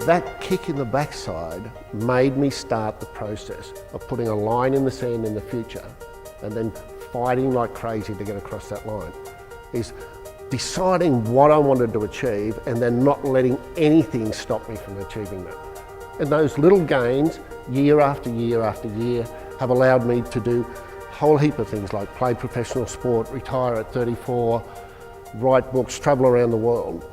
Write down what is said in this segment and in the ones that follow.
That kick in the backside made me start the process of putting a line in the sand in the future and then fighting like crazy to get across that line. Is deciding what I wanted to achieve and then not letting anything stop me from achieving that. And those little gains, year after year after year, have allowed me to do a whole heap of things like play professional sport, retire at 34, write books, travel around the world.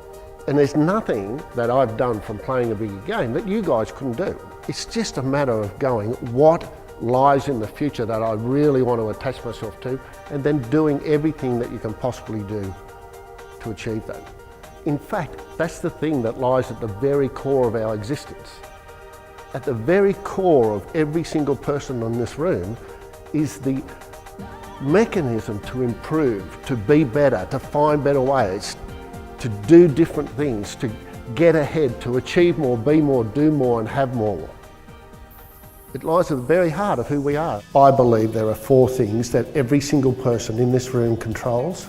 And there's nothing that I've done from playing a bigger game that you guys couldn't do. It's just a matter of going, what lies in the future that I really want to attach myself to, and then doing everything that you can possibly do to achieve that. In fact, that's the thing that lies at the very core of our existence. At the very core of every single person in this room is the mechanism to improve, to be better, to find better ways, to do different things, to get ahead, to achieve more, be more, do more and have more. It lies at the very heart of who we are. I believe there are 4 things that every single person in this room controls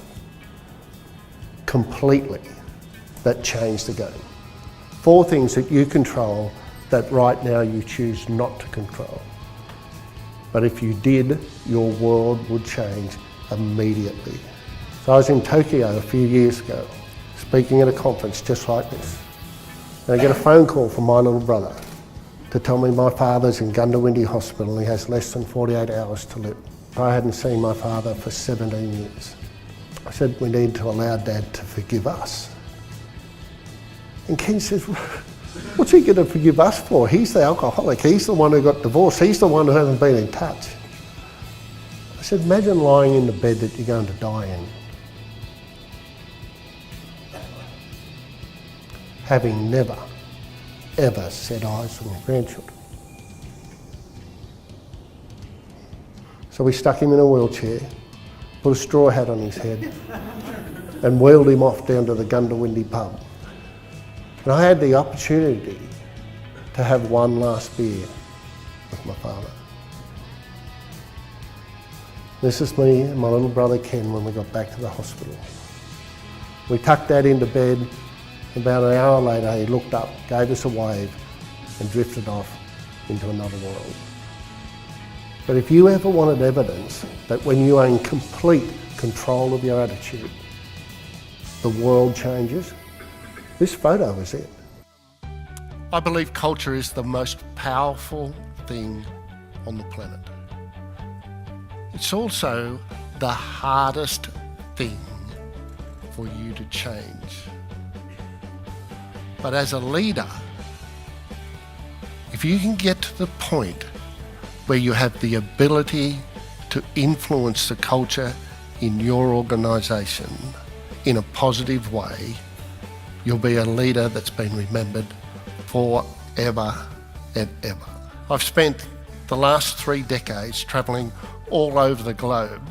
completely that change the game. 4 things that you control that right now you choose not to control. But if you did, your world would change immediately. So I was in Tokyo a few years ago, speaking at a conference just like this. And I get a phone call from my little brother to tell me my father's in Gundawindi Hospital and he has less than 48 hours to live. I hadn't seen my father for 17 years. I said, we need to allow Dad to forgive us. And Ken says, what's he going to forgive us for? He's the alcoholic, he's the one who got divorced, he's the one who hasn't been in touch. I said, imagine lying in the bed that you're going to die in, having never, ever set eyes on your grandchildren. So we stuck him in a wheelchair, put a straw hat on his head, and wheeled him off down to the Gundawindi pub. And I had the opportunity to have one last beer with my father. This is me and my little brother Ken when we got back to the hospital. We tucked Dad into bed. About an hour later, he looked up, gave us a wave, and drifted off into another world. But if you ever wanted evidence that when you are in complete control of your attitude, the world changes, this photo is it. I believe culture is the most powerful thing on the planet. It's also the hardest thing for you to change. But as a leader, if you can get to the point where you have the ability to influence the culture in your organisation in a positive way, you'll be a leader that's been remembered forever and ever. I've spent the last 3 decades travelling all over the globe,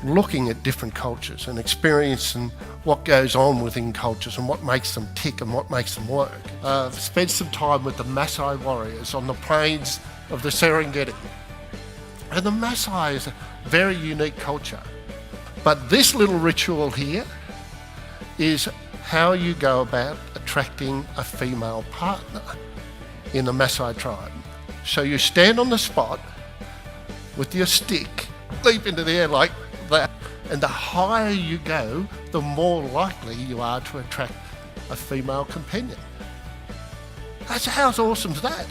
looking at different cultures and experiencing what goes on within cultures and what makes them tick and what makes them work. I've spent some time with the Maasai warriors on the plains of the Serengeti. And the Maasai is a very unique culture. But this little ritual here is how you go about attracting a female partner in the Maasai tribe. So you stand on the spot with your stick, leap into the air like that, and the higher you go, the more likely you are to attract a female companion. How awesome is that?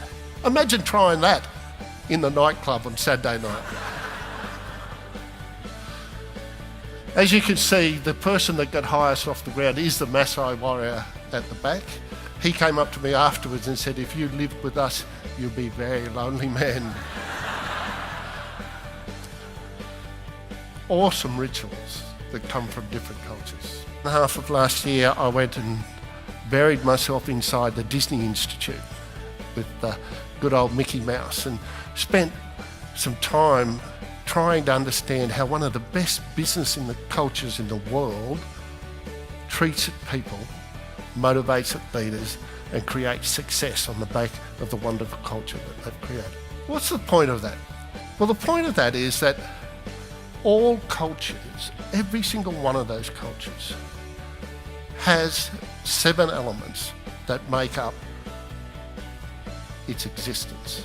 Imagine trying that in the nightclub on Saturday night. As you can see, the person that got highest off the ground is the Maasai warrior at the back. He came up to me afterwards and said, if you lived with us, you'll be a very lonely man. Awesome rituals that come from different cultures. In half of last year, I went and buried myself inside the Disney Institute with good old Mickey Mouse and spent some time trying to understand how one of the best business in the cultures in the world treats people, motivates its leaders and creates success on the back of the wonderful culture that they've created. What's the point of that? Well, the point of that is that all cultures, every single one of those cultures, has 7 elements that make up its existence.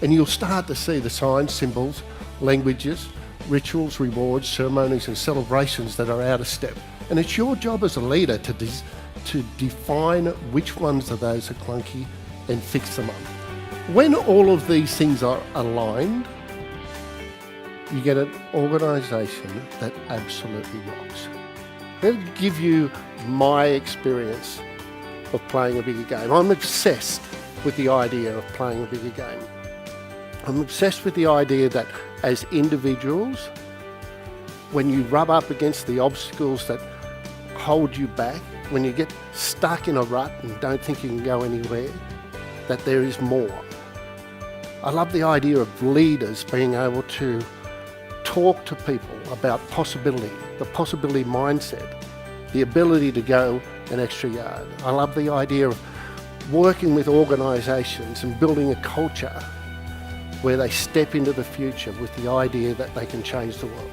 And you'll start to see the signs, symbols, languages, rituals, rewards, ceremonies and celebrations that are out of step. And it's your job as a leader to define which ones of those are clunky and fix them up. When all of these things are aligned, you get an organisation that absolutely rocks. I'll give you my experience of playing a bigger game. I'm obsessed with the idea of playing a bigger game. I'm obsessed with the idea that as individuals, when you rub up against the obstacles that hold you back, when you get stuck in a rut and don't think you can go anywhere, that there is more. I love the idea of leaders being able to talk to people about possibility, the possibility mindset, the ability to go an extra yard. I love the idea of working with organisations and building a culture where they step into the future with the idea that they can change the world.